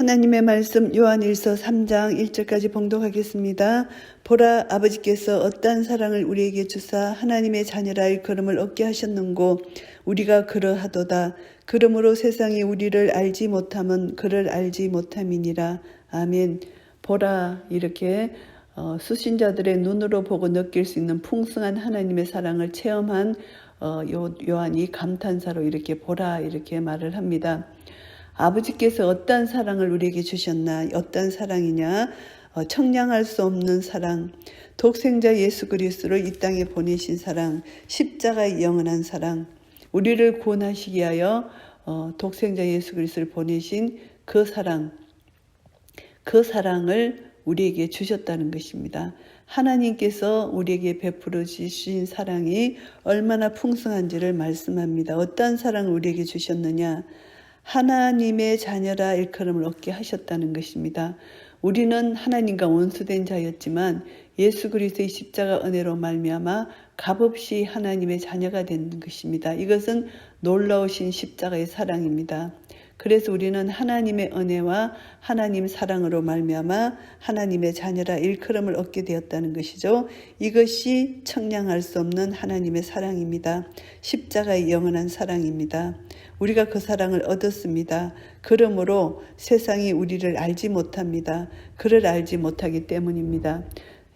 하나님의 말씀 요한일서 3장 1절까지 봉독하겠습니다. 보라, 아버지께서 어떠한 사랑을 우리에게 주사 하나님의 자녀라 일컬음을 얻게 하셨는고 우리가 그러하도다. 그러므로 세상이 우리를 알지 못함은 그를 알지 못함이니라. 아멘. 보라, 이렇게 수신자들의 눈으로 보고 느낄 수 있는 풍성한 하나님의 사랑을 체험한 요한이 감탄사로 이렇게 보라 이렇게 말을 합니다. 아버지께서 어떠한 사랑을 우리에게 주셨나? 어떠한 사랑이냐? 청량할 수 없는 사랑, 독생자 예수 그리스도를 이 땅에 보내신 사랑, 십자가의 영원한 사랑, 우리를 구원하시기 위하여 독생자 예수 그리스도를 보내신 그 사랑을 우리에게 주셨다는 것입니다. 하나님께서 우리에게 베풀어 주신 사랑이 얼마나 풍성한지를 말씀합니다. 어떠한 사랑을 우리에게 주셨느냐? 하나님의 자녀라 일컬음을 얻게 하셨다는 것입니다. 우리는 하나님과 원수된 자였지만 예수 그리스도의 십자가 은혜로 말미암아 값없이 하나님의 자녀가 된 것입니다. 이것은 놀라우신 십자가의 사랑입니다. 그래서 우리는 하나님의 은혜와 하나님 사랑으로 말미암아 하나님의 자녀라 일컬음을 얻게 되었다는 것이죠. 이것이 청량할 수 없는 하나님의 사랑입니다. 십자가의 영원한 사랑입니다. 우리가 그 사랑을 얻었습니다. 그러므로 세상이 우리를 알지 못합니다. 그를 알지 못하기 때문입니다.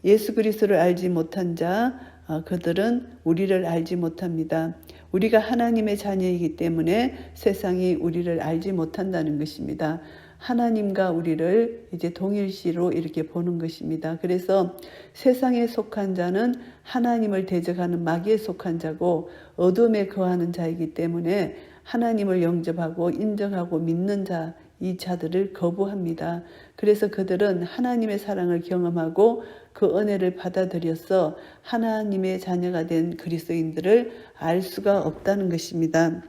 예수 그리스도를 알지 못한 자, 그들은 우리를 알지 못합니다. 우리가 하나님의 자녀이기 때문에 세상이 우리를 알지 못한다는 것입니다. 하나님과 우리를 이제 동일시로 이렇게 보는 것입니다. 그래서 세상에 속한 자는 하나님을 대적하는 마귀에 속한 자고 어둠에 거하는 자이기 때문에 하나님을 영접하고 인정하고 믿는 자, 이 자들을 거부합니다. 그래서 그들은 하나님의 사랑을 경험하고 그 은혜를 받아들여서 하나님의 자녀가 된 그리스도인들을 알 수가 없다는 것입니다.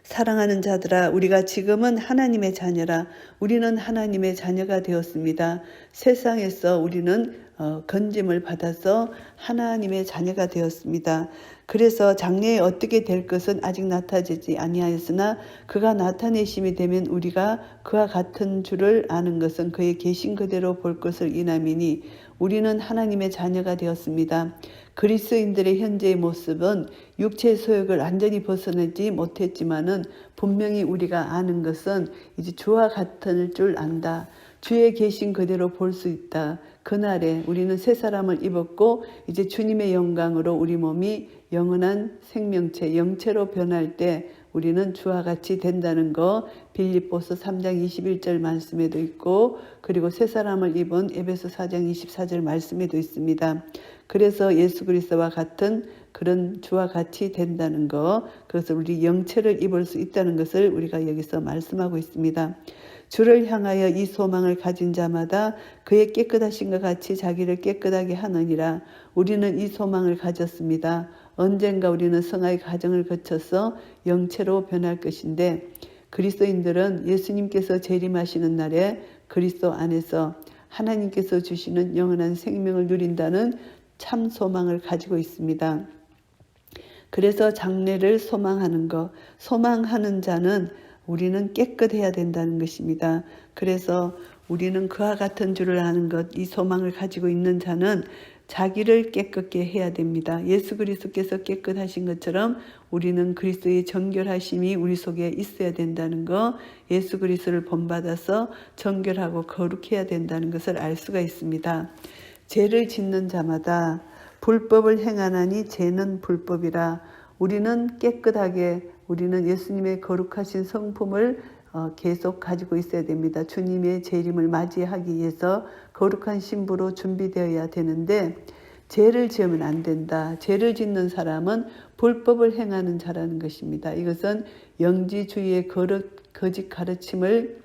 사랑하는 자들아, 우리가 지금은 하나님의 자녀라. 우리는 하나님의 자녀가 되었습니다. 세상에서 우리는 건짐을 받아서 하나님의 자녀가 되었습니다. 그래서 장래에 어떻게 될 것은 아직 나타나지 아니하였으나 그가 나타내심이 되면 우리가 그와 같은 줄을 아는 것은 그의 계신 그대로 볼 것을 인함이니 우리는 하나님의 자녀가 되었습니다. 그리스도인들의 현재의 모습은 육체의 소욕을 완전히 벗어나지 못했지만은 분명히 우리가 아는 것은 이제 주와 같은 줄 안다. 주의 계신 그대로 볼 수 있다. 그날에 우리는 새 사람을 입었고 이제 주님의 영광으로 우리 몸이 영원한 생명체, 영체로 변할 때 우리는 주와 같이 된다는 거 빌립보서 3장 21절 말씀에도 있고 그리고 새 사람을 입은 에베소 4장 24절 말씀에도 있습니다. 그래서 예수 그리스도와 같은 그런 주와 같이 된다는 거, 그래서 우리 영체를 입을 수 있다는 것을 우리가 여기서 말씀하고 있습니다. 주를 향하여 이 소망을 가진 자마다 그의 깨끗하신것 같이 자기를 깨끗하게 하느니라. 우리는 이 소망을 가졌습니다. 언젠가 우리는 성화의 과정을 거쳐서 영체로 변할 것인데 그리스도인들은 예수님께서 재림하시는 날에 그리스도 안에서 하나님께서 주시는 영원한 생명을 누린다는 참 소망을 가지고 있습니다. 그래서 장래를 소망하는 것, 소망하는 자는 우리는 깨끗해야 된다는 것입니다. 그래서 우리는 그와 같은 줄을 아는 것, 이 소망을 가지고 있는 자는 자기를 깨끗게 해야 됩니다. 예수 그리스도께서 깨끗하신 것처럼 우리는 그리스도의 정결하심이 우리 속에 있어야 된다는 것, 예수 그리스도를 본받아서 정결하고 거룩해야 된다는 것을 알 수가 있습니다. 죄를 짓는 자마다 불법을 행하나니 죄는 불법이라. 우리는 깨끗하게 우리는 예수님의 거룩하신 성품을 계속 가지고 있어야 됩니다. 주님의 재림을 맞이하기 위해서 거룩한 신부로 준비되어야 되는데 죄를 지으면 안 된다. 죄를 짓는 사람은 불법을 행하는 자라는 것입니다. 이것은 영지주의의 거짓 가르침을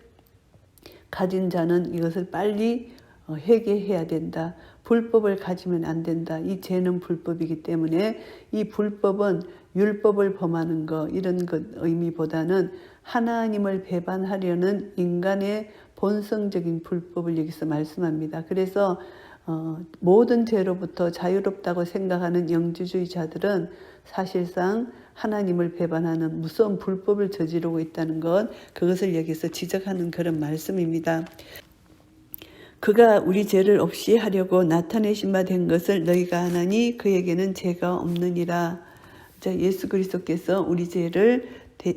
가진 자는 이것을 빨리 회개해야 된다. 불법을 가지면 안 된다. 이 죄는 불법이기 때문에 이 불법은 율법을 범하는 것 이런 것 의미보다는 하나님을 배반하려는 인간의 본성적인 불법을 여기서 말씀합니다. 그래서 모든 죄로부터 자유롭다고 생각하는 영지주의자들은 사실상 하나님을 배반하는 무서운 불법을 저지르고 있다는 것, 그것을 여기서 지적하는 그런 말씀입니다. 그가 우리 죄를 없이 하려고 나타내신 바 된 것을 너희가 아나니 그에게는 죄가 없느니라. 자, 예수 그리스도께서 우리 죄를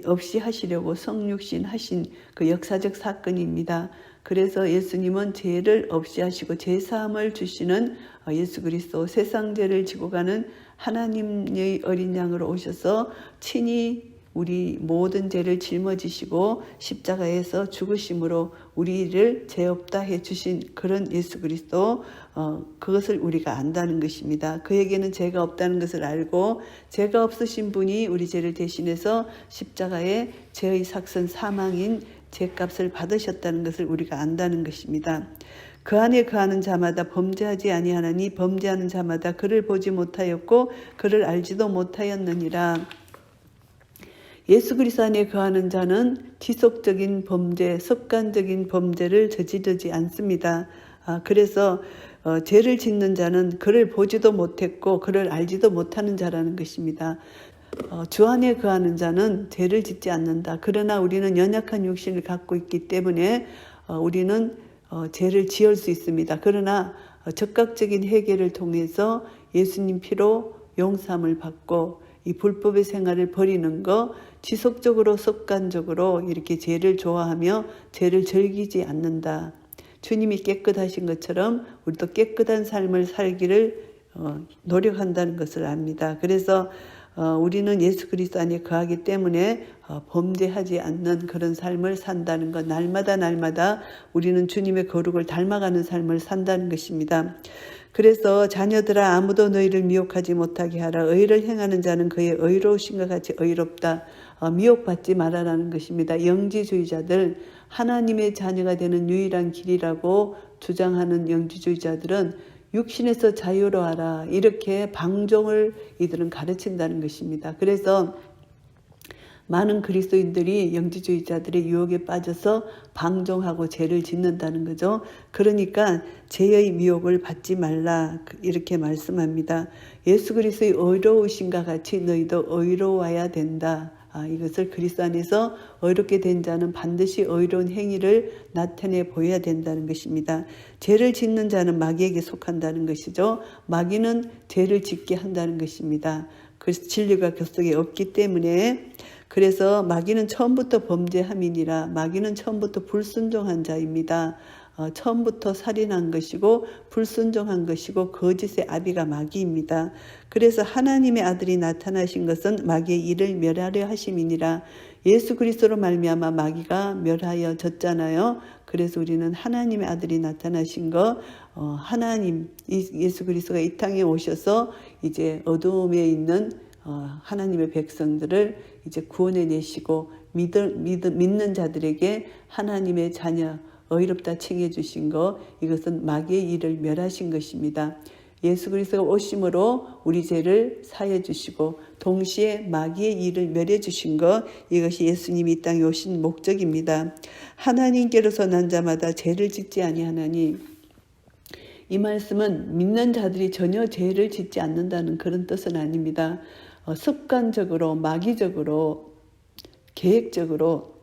없이 하시려고 성육신 하신 그 역사적 사건입니다. 그래서 예수님은 죄를 없이 하시고 죄사함을 주시는 예수 그리스도, 세상 죄를 지고 가는 하나님의 어린 양으로 오셔서 친히 우리 모든 죄를 짊어지시고 십자가에서 죽으심으로 우리를 죄 없다 해주신 그런 예수 그리스도, 그것을 우리가 안다는 것입니다. 그에게는 죄가 없다는 것을 알고 죄가 없으신 분이 우리 죄를 대신해서 십자가에 죄의 삭선 사망인 죄값을 받으셨다는 것을 우리가 안다는 것입니다. 그 안에 거하는 자마다 범죄하지 아니하나니 범죄하는 자마다 그를 보지 못하였고 그를 알지도 못하였느니라. 예수 그리스도 안에 거하는 자는 지속적인 범죄, 습관적인 범죄를 저지르지 않습니다. 그래서 죄를 짓는 자는 그를 보지도 못했고 그를 알지도 못하는 자라는 것입니다. 주 안에 거하는 자는 죄를 짓지 않는다. 그러나 우리는 연약한 육신을 갖고 있기 때문에 우리는 죄를 지을 수 있습니다. 그러나 적극적인 회개를 통해서 예수님 피로 용서함을 받고 이 불법의 생활을 버리는 거, 지속적으로 습관적으로 이렇게 죄를 좋아하며 죄를 즐기지 않는다. 주님이 깨끗하신 것처럼 우리도 깨끗한 삶을 살기를 노력한다는 것을 압니다. 그래서 우리는 예수 그리스도 안에 거하기 때문에 범죄하지 않는 그런 삶을 산다는 것, 날마다 우리는 주님의 거룩을 닮아가는 삶을 산다는 것입니다. 그래서 자녀들아 아무도 너희를 미혹하지 못하게 하라. 의를 행하는 자는 그의 의로우신것 같이 의롭다. 미혹받지 말아라는 것입니다. 영지주의자들, 하나님의 자녀가 되는 유일한 길이라고 주장하는 영지주의자들은 육신에서 자유로워하라. 이렇게 방종을 이들은 가르친다는 것입니다. 그래서 많은 그리스도인들이 영지주의자들의 유혹에 빠져서 방종하고 죄를 짓는다는 거죠. 그러니까 죄의 미혹을 받지 말라 이렇게 말씀합니다. 예수 그리스도의 의로우신과 같이 너희도 의로워야 된다. 이것을 그리스도 안에서 의롭게 된 자는 반드시 의로운 행위를 나타내 보여야 된다는 것입니다. 죄를 짓는 자는 마귀에게 속한다는 것이죠. 마귀는 죄를 짓게 한다는 것입니다. 그래서 진리가 그 속에 없기 때문에, 그래서 마귀는 처음부터 범죄함이니라. 마귀는 처음부터 불순종한 자입니다. 처음부터 살인한 것이고 불순종한 것이고 거짓의 아비가 마귀입니다. 그래서 하나님의 아들이 나타나신 것은 마귀의 일을 멸하려 하심이니라. 예수 그리스도로 말미암아 마귀가 멸하여졌잖아요. 그래서 우리는 하나님의 아들이 나타나신 거, 하나님 예수 그리스도가 이 땅에 오셔서 이제 어두움에 있는 하나님의 백성들을 이제 구원해 내시고 믿는 자들에게 하나님의 자녀 의롭다 칭해 주신 것, 이것은 마귀의 일을 멸하신 것입니다. 예수 그리스도가 오심으로 우리 죄를 사해 주시고 동시에 마귀의 일을 멸해 주신 것, 이것이 예수님이 이 땅에 오신 목적입니다. 하나님께로서 난 자마다 죄를 짓지 아니하나니, 이 말씀은 믿는 자들이 전혀 죄를 짓지 않는다는 그런 뜻은 아닙니다. 습관적으로, 마귀적으로, 계획적으로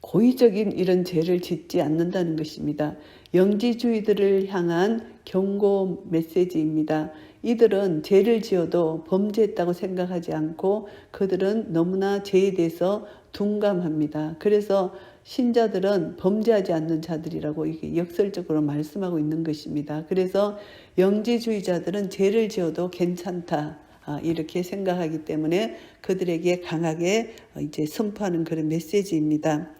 고의적인 이런 죄를 짓지 않는다는 것입니다. 영지주의들을 향한 경고 메시지입니다. 이들은 죄를 지어도 범죄했다고 생각하지 않고 그들은 너무나 죄에 대해서 둔감합니다. 그래서 신자들은 범죄하지 않는 자들이라고 이게 역설적으로 말씀하고 있는 것입니다. 그래서 영지주의자들은 죄를 지어도 괜찮다, 이렇게 생각하기 때문에 그들에게 강하게 이제 선포하는 그런 메시지입니다.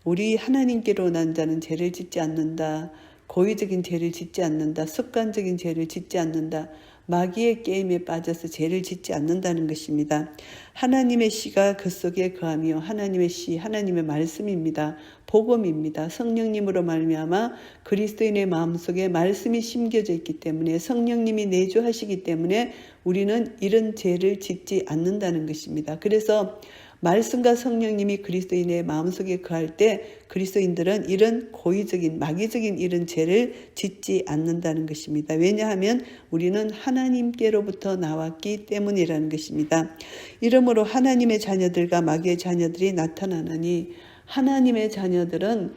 우리 하나님께로 난 자는 죄를 짓지 않는다. 고의적인 죄를 짓지 않는다. 습관적인 죄를 짓지 않는다. 마귀의 게임에 빠져서 죄를 짓지 않는다는 것입니다. 하나님의 씨가 그 속에 거하며, 하나님의 씨, 하나님의 말씀입니다. 복음입니다. 성령님으로 말미암아 그리스도인의 마음속에 말씀이 심겨져 있기 때문에, 성령님이 내주하시기 때문에 우리는 이런 죄를 짓지 않는다는 것입니다. 그래서 말씀과 성령님이 그리스도인의 마음속에 거할 때 그리스도인들은 이런 고의적인 마귀적인 이런 죄를 짓지 않는다는 것입니다. 왜냐하면 우리는 하나님께로부터 나왔기 때문이라는 것입니다. 이러므로 하나님의 자녀들과 마귀의 자녀들이 나타나느니 하나님의 자녀들은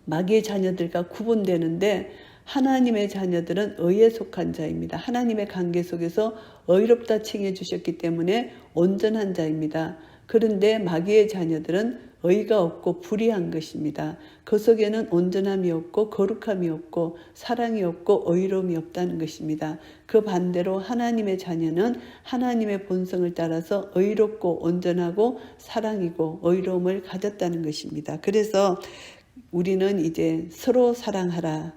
마귀의 자녀들과 구분되는데 하나님의 자녀들은 의에 속한 자입니다. 하나님의 관계 속에서 의롭다 칭해 주셨기 때문에 온전한 자입니다. 그런데 마귀의 자녀들은 의가 없고 불의한 것입니다. 그 속에는 온전함이 없고 거룩함이 없고 사랑이 없고 의로움이 없다는 것입니다. 그 반대로 하나님의 자녀는 하나님의 본성을 따라서 의롭고 온전하고 사랑이고 의로움을 가졌다는 것입니다. 그래서 우리는 이제 서로 사랑하라.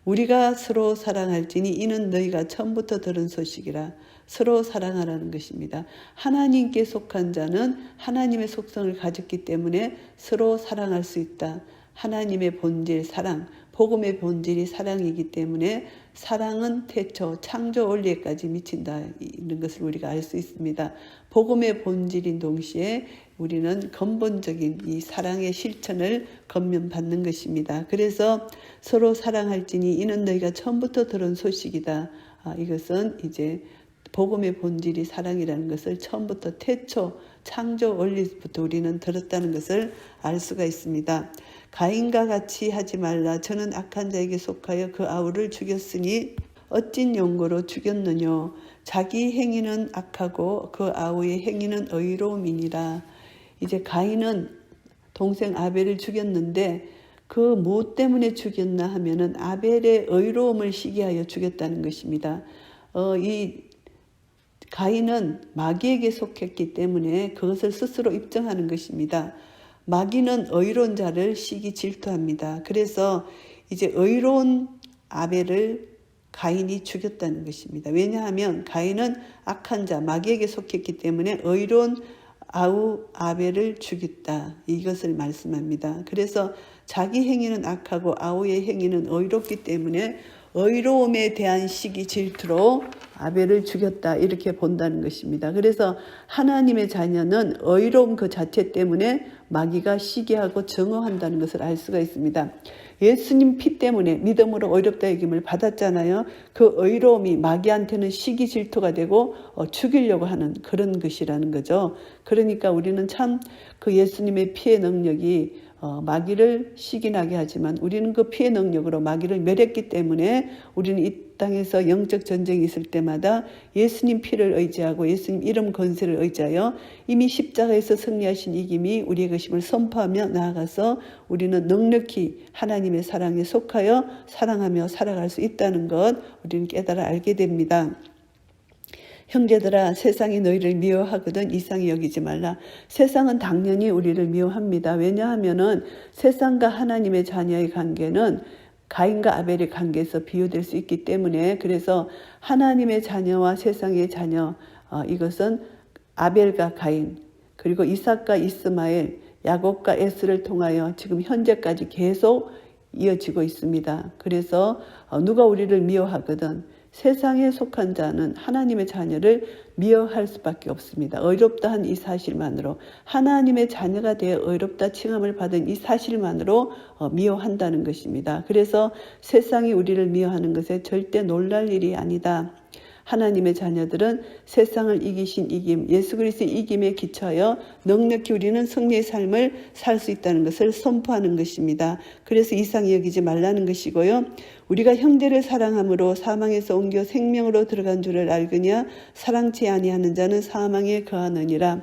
우리가 서로 사랑할지니 이는 너희가 처음부터 들은 소식이라. 서로 사랑하라는 것입니다. 하나님께 속한 자는 하나님의 속성을 가졌기 때문에 서로 사랑할 수 있다. 하나님의 본질 사랑, 복음의 본질이 사랑이기 때문에 사랑은 태초 창조 원리에까지 미친다. 이런 것을 우리가 알 수 있습니다. 복음의 본질인 동시에 우리는 근본적인 이 사랑의 실천을 건면받는 것입니다. 그래서 서로 사랑할지니 이는 너희가 처음부터 들은 소식이다. 이것은 이제 복음의 본질이 사랑이라는 것을 처음부터 태초 창조 원리부터 우리는 들었다는 것을 알 수가 있습니다. 가인과 같이 하지 말라. 저는 악한 자에게 속하여 그 아우를 죽였으니 어찐 용고로 죽였느뇨. 자기 행위는 악하고 그 아우의 행위는 의로움이니라. 이제 가인은 동생 아벨을 죽였는데 그 무엇 때문에 죽였나 하면은 아벨의 의로움을 시기하여 죽였다는 것입니다. 이 가인은 마귀에게 속했기 때문에 그것을 스스로 입증하는 것입니다. 마귀는 의로운 자를 시기 질투합니다. 그래서 이제 의로운 아벨을 가인이 죽였다는 것입니다. 왜냐하면 가인은 악한 자, 마귀에게 속했기 때문에 의로운 아벨을 죽였다. 이것을 말씀합니다. 그래서 자기 행위는 악하고 아우의 행위는 의롭기 때문에 의로움에 대한 시기 질투로 아벨을 죽였다. 이렇게 본다는 것입니다. 그래서 하나님의 자녀는 의로움 그 자체 때문에 마귀가 시기하고 정오한다는 것을 알 수가 있습니다. 예수님 피 때문에 믿음으로 의롭다 여김을 받았잖아요. 그 의로움이 마귀한테는 시기 질투가 되고 죽이려고 하는 그런 것이라는 거죠. 그러니까 우리는 참 그 예수님의 피의 능력이 마귀를 시기나게 하지만 우리는 그 피의 능력으로 마귀를 멸했기 때문에 우리는 이 땅에서 영적 전쟁이 있을 때마다 예수님 피를 의지하고 예수님 이름 권세를 의지하여 이미 십자가에서 승리하신 이김이 우리의 것임을 선포하며 나아가서 우리는 넉넉히 하나님의 사랑에 속하여 사랑하며 살아갈 수 있다는 것 우리는 깨달아 알게 됩니다. 형제들아 세상이 너희를 미워하거든 이상히 여기지 말라. 세상은 당연히 우리를 미워합니다. 왜냐하면은 세상과 하나님의 자녀의 관계는 가인과 아벨의 관계에서 비유될 수 있기 때문에 그래서 하나님의 자녀와 세상의 자녀 이것은 아벨과 가인 그리고 이삭과 이스마엘 야곱과 에스를 통하여 지금 현재까지 계속 이어지고 있습니다. 그래서 누가 우리를 미워하거든 세상에 속한 자는 하나님의 자녀를 미워할 수밖에 없습니다. 의롭다 한 이 사실만으로 하나님의 자녀가 되어 의롭다 칭함을 받은 이 사실만으로 미워한다는 것입니다. 그래서 세상이 우리를 미워하는 것에 절대 놀랄 일이 아니다. 하나님의 자녀들은 세상을 이기신 이김, 예수 그리스도의 이김에 기초하여 넉넉히 우리는 승리의 삶을 살 수 있다는 것을 선포하는 것입니다. 그래서 이상히 여기지 말라는 것이고요. 우리가 형제를 사랑함으로 사망에서 옮겨 생명으로 들어간 줄을 알거냐 사랑치 아니하는 자는 사망에 거하느니라.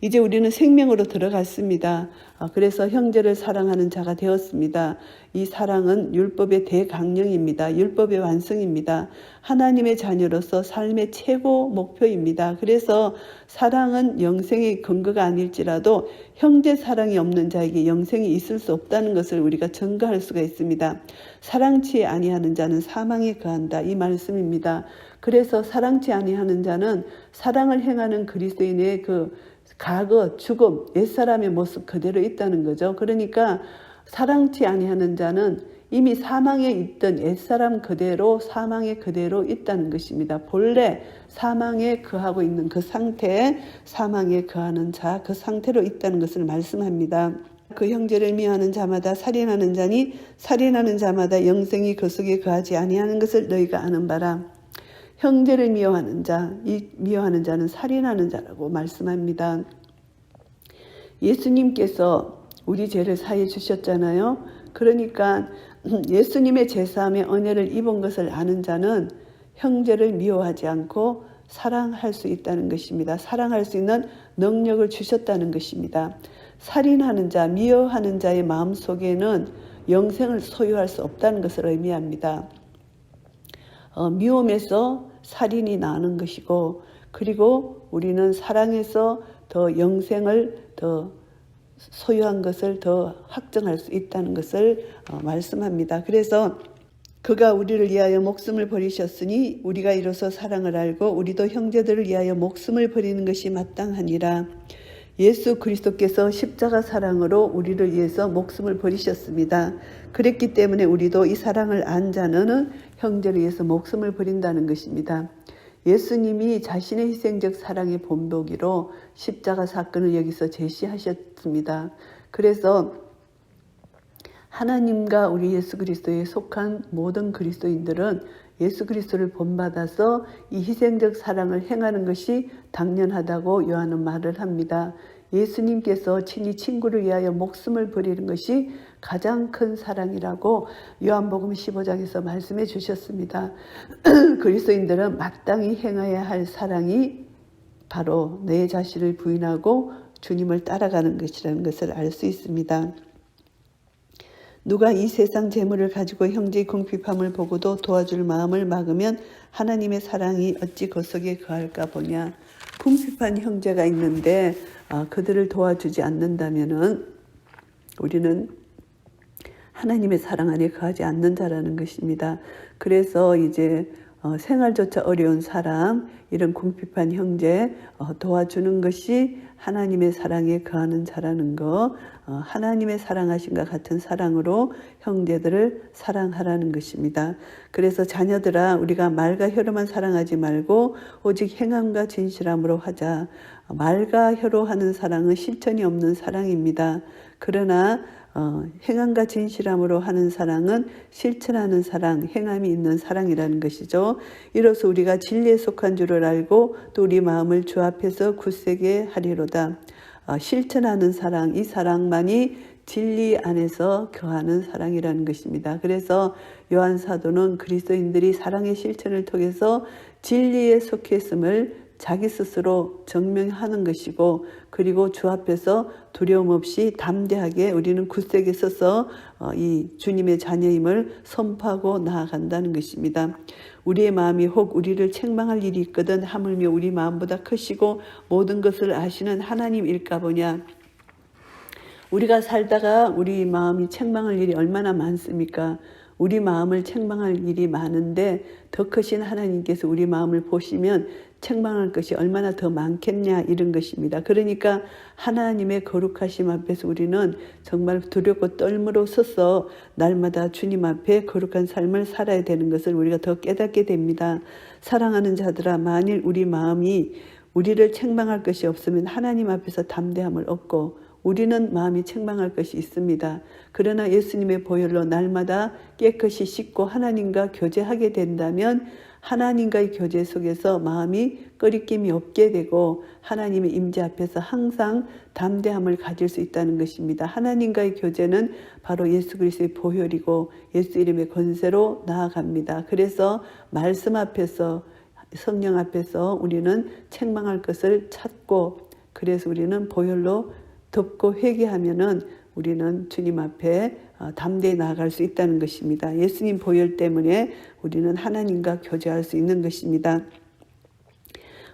이제 우리는 생명으로 들어갔습니다. 그래서 형제를 사랑하는 자가 되었습니다. 이 사랑은 율법의 대강령입니다. 율법의 완성입니다. 하나님의 자녀로서 삶의 최고 목표입니다. 그래서 사랑은 영생의 근거가 아닐지라도 형제 사랑이 없는 자에게 영생이 있을 수 없다는 것을 우리가 증거할 수가 있습니다. 사랑치 아니하는 자는 사망에 거한다. 이 말씀입니다. 그래서 사랑치 아니하는 자는 사랑을 행하는 그리스도인의 그 과거, 죽음, 옛사람의 모습 그대로 있다는 거죠. 그러니까 사랑치 아니하는 자는 이미 사망에 있던 옛사람 그대로 사망에 그대로 있다는 것입니다. 본래 사망에 거하고 있는 그 상태에 사망에 거하는 자, 그 상태로 있다는 것을 말씀합니다. 그 형제를 미워하는 자마다 살인하는 자니 살인하는 자마다 영생이 그 속에 거하지 아니하는 것을 너희가 아는 바라. 형제를 미워하는 자, 이 미워하는 자는 살인하는 자라고 말씀합니다. 예수님께서 우리 죄를 사해 주셨잖아요. 그러니까 예수님의 제사함의 은혜를 입은 것을 아는 자는 형제를 미워하지 않고 사랑할 수 있다는 것입니다. 사랑할 수 있는 능력을 주셨다는 것입니다. 살인하는 자, 미워하는 자의 마음속에는 영생을 소유할 수 없다는 것을 의미합니다. 미움에서 살인이 나는 것이고, 그리고 우리는 사랑에서 더 영생을 더 소유한 것을 더 확정할 수 있다는 것을 말씀합니다. 그래서 그가 우리를 위하여 목숨을 버리셨으니 우리가 이로써 사랑을 알고 우리도 형제들을 위하여 목숨을 버리는 것이 마땅하니라. 예수 그리스도께서 십자가 사랑으로 우리를 위해서 목숨을 버리셨습니다. 그랬기 때문에 우리도 이 사랑을 안 자는 형제를 위해서 목숨을 버린다는 것입니다. 예수님이 자신의 희생적 사랑의 본보기로 십자가 사건을 여기서 제시하셨습니다. 그래서 하나님과 우리 예수 그리스도에 속한 모든 그리스도인들은 예수 그리스도를 본받아서 이 희생적 사랑을 행하는 것이 당연하다고 요한은 말을 합니다. 예수님께서 친히 친구를 위하여 목숨을 버리는 것이 가장 큰 사랑이라고 요한복음 15장에서 말씀해 주셨습니다. 그리스도인들은 마땅히 행해야 할 사랑이 바로 내 자신을 부인하고 주님을 따라가는 것이라는 것을 알 수 있습니다. 누가 이 세상 재물을 가지고 형제의 궁핍함을 보고도 도와줄 마음을 막으면 하나님의 사랑이 어찌 그 속에 거할까 보냐. 궁핍한 형제가 있는데 그들을 도와주지 않는다면은 우리는 하나님의 사랑 안에 거하지 않는 자라는 것입니다. 그래서 이제 생활조차 어려운 사람, 이런 궁핍한 형제 도와주는 것이 하나님의 사랑에 거하는 자라는 거, 하나님의 사랑하심과 같은 사랑으로 형제들을 사랑하라는 것입니다. 그래서 자녀들아, 우리가 말과 혀로만 사랑하지 말고 오직 행함과 진실함으로 하자. 말과 혀로 하는 사랑은 실천이 없는 사랑입니다. 그러나 행함과 진실함으로 하는 사랑은 실천하는 사랑, 행함이 있는 사랑이라는 것이죠. 이로써 우리가 진리에 속한 줄을 알고 또 우리 마음을 주 앞에서 굳세게 하리로다. 실천하는 사랑, 이 사랑만이 진리 안에서 거하는 사랑이라는 것입니다. 그래서 요한 사도는 그리스도인들이 사랑의 실천을 통해서 진리에 속했음을 자기 스스로 증명하는 것이고, 그리고 주 앞에서 두려움 없이 담대하게 우리는 굳세게 서서 이 주님의 자녀임을 선포하고 나아간다는 것입니다. 우리의 마음이 혹 우리를 책망할 일이 있거든 하물며 우리 마음보다 크시고 모든 것을 아시는 하나님일까 보냐. 우리가 살다가 우리 마음이 책망할 일이 얼마나 많습니까? 우리 마음을 책망할 일이 많은데 더 크신 하나님께서 우리 마음을 보시면 책망할 것이 얼마나 더 많겠냐, 이런 것입니다. 그러니까 하나님의 거룩하심 앞에서 우리는 정말 두렵고 떨므로 서서 날마다 주님 앞에 거룩한 삶을 살아야 되는 것을 우리가 더 깨닫게 됩니다. 사랑하는 자들아, 만일 우리 마음이 우리를 책망할 것이 없으면 하나님 앞에서 담대함을 얻고 우리는 마음이 책망할 것이 있습니다. 그러나 예수님의 보혈로 날마다 깨끗이 씻고 하나님과 교제하게 된다면 하나님과의 교제 속에서 마음이 꺼리낌이 없게 되고 하나님의 임재 앞에서 항상 담대함을 가질 수 있다는 것입니다. 하나님과의 교제는 바로 예수 그리스도의 보혈이고 예수 이름의 권세로 나아갑니다. 그래서 말씀 앞에서, 성령 앞에서 우리는 책망할 것을 찾고, 그래서 우리는 보혈로 덮고 회개하면은 우리는 주님 앞에 담대히 나아갈 수 있다는 것입니다. 예수님 보혈 때문에 우리는 하나님과 교제할 수 있는 것입니다.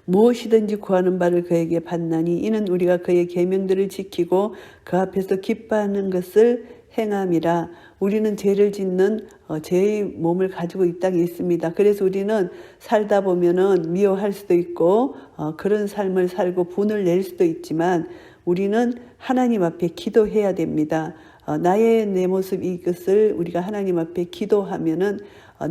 무엇이든지 구하는 바를 그에게 받나니 이는 우리가 그의 계명들을 지키고 그 앞에서 기뻐하는 것을 행함이라. 우리는 죄를 짓는 죄의 몸을 가지고 이 땅에 있습니다. 그래서 우리는 살다 보면은 미워할 수도 있고 그런 삶을 살고 분을 낼 수도 있지만 우리는 하나님 앞에 기도해야 됩니다. 나의 내 모습 이것을 우리가 하나님 앞에 기도하면은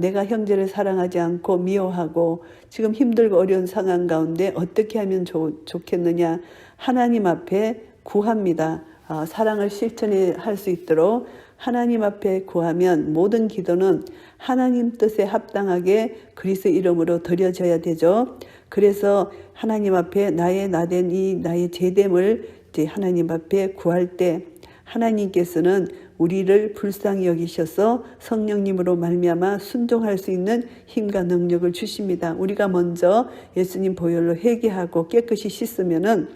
내가 형제를 사랑하지 않고 미워하고 지금 힘들고 어려운 상황 가운데 어떻게 하면 좋겠느냐 하나님 앞에 구합니다. 사랑을 실천할 수 있도록 하나님 앞에 구하면 모든 기도는 하나님 뜻에 합당하게 그리스도의 이름으로 드려져야 되죠. 그래서 하나님 앞에 나의 나된 이 나의 죄됨을 이제 하나님 앞에 구할 때 하나님께서는 우리를 불쌍히 여기셔서 성령님으로 말미암아 순종할 수 있는 힘과 능력을 주십니다. 우리가 먼저 예수님 보혈로 회개하고 깨끗이 씻으면은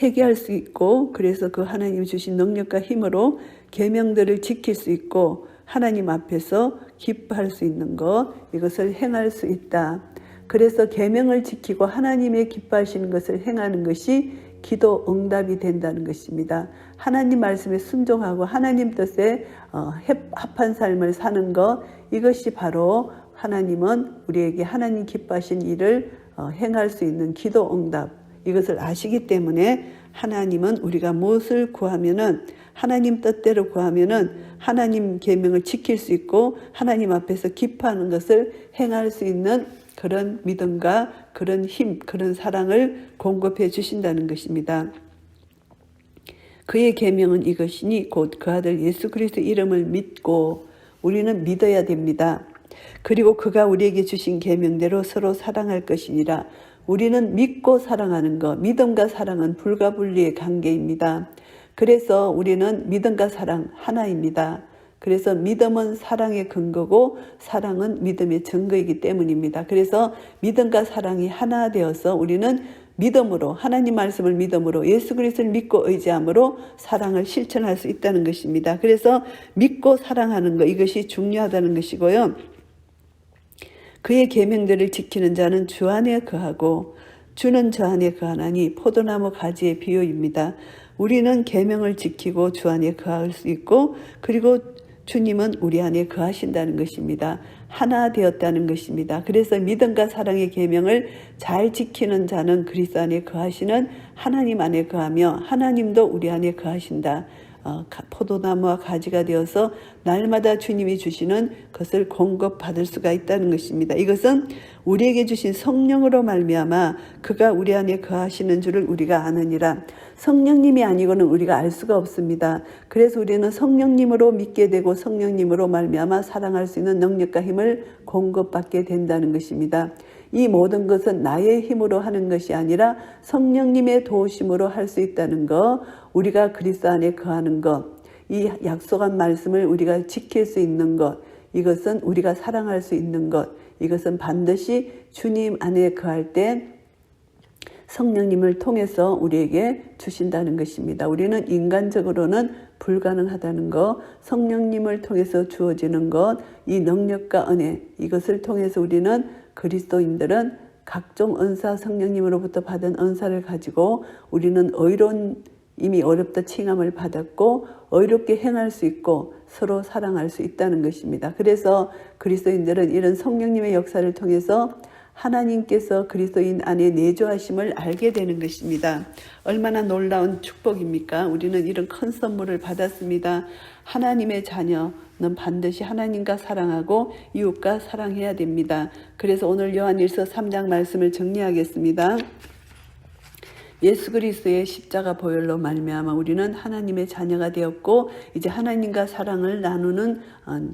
회개할 수 있고 그래서 그 하나님 주신 능력과 힘으로 계명들을 지킬 수 있고 하나님 앞에서 기뻐할 수 있는 것 이것을 행할 수 있다. 그래서 계명을 지키고 하나님의 기뻐하시는 것을 행하는 것이 기도 응답이 된다는 것입니다. 하나님 말씀에 순종하고 하나님 뜻에 합한 삶을 사는 것 이것이 바로 하나님은 우리에게 하나님 기뻐하신 일을 행할 수 있는 기도 응답 이것을 아시기 때문에 하나님은 우리가 무엇을 구하면은 하나님 뜻대로 구하면은 하나님 계명을 지킬 수 있고 하나님 앞에서 기뻐하는 것을 행할 수 있는 그런 믿음과 그런 힘, 그런 사랑을 공급해 주신다는 것입니다. 그의 계명은 이것이니 곧 그 아들 예수 그리스도의 이름을 믿고 우리는 믿어야 됩니다. 그리고 그가 우리에게 주신 계명대로 서로 사랑할 것이니라. 우리는 믿고 사랑하는 것, 믿음과 사랑은 불가분리의 관계입니다. 그래서 우리는 믿음과 사랑 하나입니다. 그래서 믿음은 사랑의 근거고 사랑은 믿음의 증거이기 때문입니다. 그래서 믿음과 사랑이 하나 되어서 우리는 믿음으로 하나님 말씀을 믿음으로 예수 그리스도를 믿고 의지함으로 사랑을 실천할 수 있다는 것입니다. 그래서 믿고 사랑하는 것 이것이 중요하다는 것이고요. 그의 계명들을 지키는 자는 주 안에 거하고 주는 저 안에 거하나니 포도나무 가지의 비유입니다. 우리는 계명을 지키고 주 안에 거할 수 있고 그리고 주님은 우리 안에 거하신다는 것입니다. 하나 되었다는 것입니다. 그래서 믿음과 사랑의 계명을 잘 지키는 자는 그리스도 안에 거하시는 하나님 안에 거하며 하나님도 우리 안에 거하신다. 포도나무와 가지가 되어서 날마다 주님이 주시는 것을 공급받을 수가 있다는 것입니다. 이것은 우리에게 주신 성령으로 말미암아 그가 우리 안에 거하시는 줄을 우리가 아느니라. 성령님이 아니고는 우리가 알 수가 없습니다. 그래서 우리는 성령님으로 믿게 되고 성령님으로 말미암아 사랑할 수 있는 능력과 힘을 공급받게 된다는 것입니다. 이 모든 것은 나의 힘으로 하는 것이 아니라 성령님의 도우심으로 할 수 있다는 것, 우리가 그리스도 안에 거하는 것, 이 약속한 말씀을 우리가 지킬 수 있는 것, 이것은 우리가 사랑할 수 있는 것, 이것은 반드시 주님 안에 거할 때 성령님을 통해서 우리에게 주신다는 것입니다. 우리는 인간적으로는 불가능하다는 것, 성령님을 통해서 주어지는 것, 이 능력과 은혜, 이것을 통해서 우리는 그리스도인들은 각종 은사 성령님으로부터 받은 은사를 가지고 우리는 의로운 이미 어렵다 칭함을 받았고 의롭게 행할 수 있고 서로 사랑할 수 있다는 것입니다. 그래서 그리스도인들은 이런 성령님의 역사를 통해서 하나님께서 그리스도인 안에 내주하심을 알게 되는 것입니다. 얼마나 놀라운 축복입니까? 우리는 이런 큰 선물을 받았습니다. 하나님의 자녀는 반드시 하나님과 사랑하고 이웃과 사랑해야 됩니다. 그래서 오늘 요한일서 3장 말씀을 정리하겠습니다. 예수 그리스도의 십자가 보혈로 말미암아 우리는 하나님의 자녀가 되었고 이제 하나님과 사랑을 나누는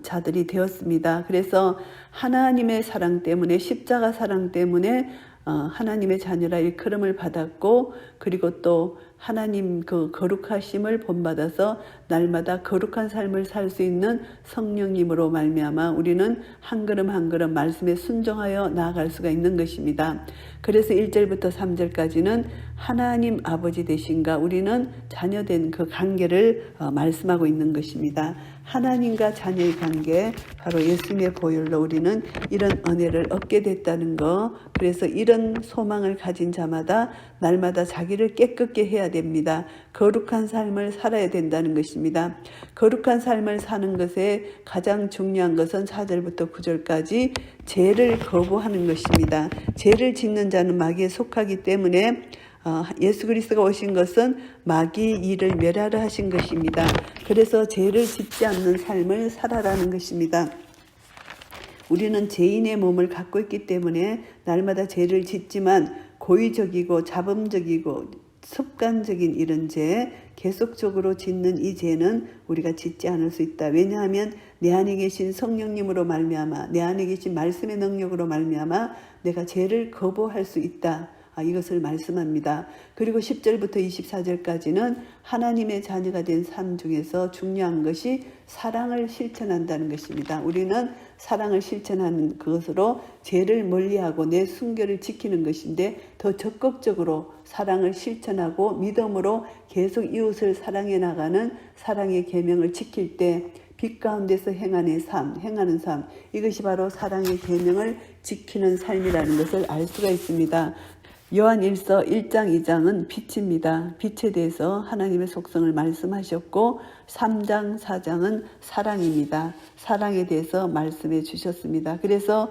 자들이 되었습니다. 그래서 하나님의 사랑 때문에 십자가 사랑 때문에 하나님의 자녀라 일컬음을 받았고 그리고 또 하나님 그 거룩하심을 본받아서 날마다 거룩한 삶을 살 수 있는 성령님으로 말미암아 우리는 한 걸음 한 걸음 말씀에 순종하여 나아갈 수가 있는 것입니다. 그래서 1절부터 3절까지는 하나님 아버지 되신가 우리는 자녀된 그 관계를 말씀하고 있는 것입니다. 하나님과 자녀의 관계 바로 예수님의 보혈로 우리는 이런 은혜를 얻게 됐다는 것 그래서 이런 소망을 가진 자마다 날마다 자기를 깨끗게 해야 됩니다. 거룩한 삶을 살아야 된다는 것입니다. 거룩한 삶을 사는 것에 가장 중요한 것은 4절부터 9절까지 죄를 거부하는 것입니다. 죄를 짓는 자는 마귀에 속하기 때문에 예수 그리스도가 오신 것은 마귀 일을 멸하러 하신 것입니다. 그래서 죄를 짓지 않는 삶을 살아라는 것입니다. 우리는 죄인의 몸을 갖고 있기 때문에 날마다 죄를 짓지만 고의적이고 자범적이고 습관적인 이런 죄, 계속적으로 짓는 이 죄는 우리가 짓지 않을 수 있다. 왜냐하면 내 안에 계신 성령님으로 말미암아, 내 안에 계신 말씀의 능력으로 말미암아 내가 죄를 거부할 수 있다. 이것을 말씀합니다. 그리고 10절부터 24절까지는 하나님의 자녀가 된 삶 중에서 중요한 것이 사랑을 실천한다는 것입니다. 우리는 사랑을 실천하는 그것으로 죄를 멀리하고 내 순결을 지키는 것인데 더 적극적으로 사랑을 실천하고 믿음으로 계속 이웃을 사랑해 나가는 사랑의 계명을 지킬 때 빛 가운데서 행하는 삶, 이것이 바로 사랑의 계명을 지키는 삶이라는 것을 알 수가 있습니다. 요한일서 1장 2장은 빛입니다. 빛에 대해서 하나님의 속성을 말씀하셨고 3장 4장은 사랑입니다. 사랑에 대해서 말씀해 주셨습니다. 그래서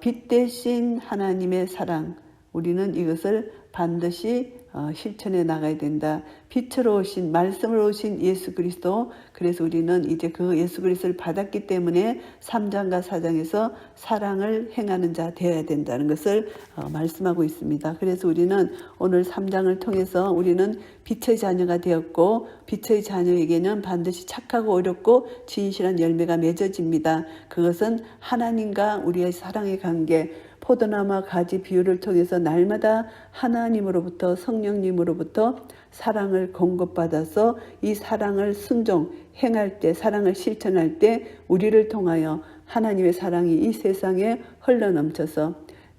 빛 대신 하나님의 사랑, 우리는 이것을 반드시 실천해 나가야 된다. 빛으로 오신, 말씀으로 오신 예수 그리스도, 그래서 우리는 이제 그 예수 그리스도를 받았기 때문에 3장과 4장에서 사랑을 행하는 자 되어야 된다는 것을 말씀하고 있습니다. 그래서 우리는 오늘 3장을 통해서 우리는 빛의 자녀가 되었고 빛의 자녀에게는 반드시 착하고 어렵고 진실한 열매가 맺어집니다. 그것은 하나님과 우리의 사랑의 관계, 포도나무와 가지 비유를 통해서 날마다 하나님으로부터 성령님으로부터 사랑을 공급받아서 이 사랑을 순종, 행할 때, 사랑을 실천할 때 우리를 통하여 하나님의 사랑이 이 세상에 흘러넘쳐서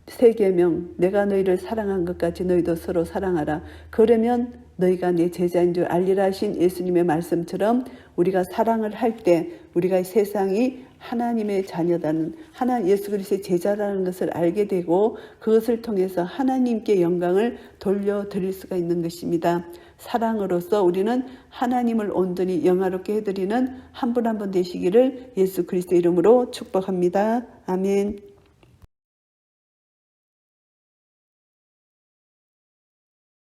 세 계명, 내가 너희를 사랑한 것 같이 너희도 서로 사랑하라. 그러면 너희가 내 제자인 줄 알리라 하신 예수님의 말씀처럼 우리가 사랑을 할 때 우리가 세상이 하나님의 자녀다는 예수 그리스도의 제자라는 것을 알게 되고 그것을 통해서 하나님께 영광을 돌려드릴 수가 있는 것입니다. 사랑으로서 우리는 하나님을 온전히 영화롭게 해드리는 한 분 한 분 되시기를 예수 그리스도 이름으로 축복합니다. 아멘.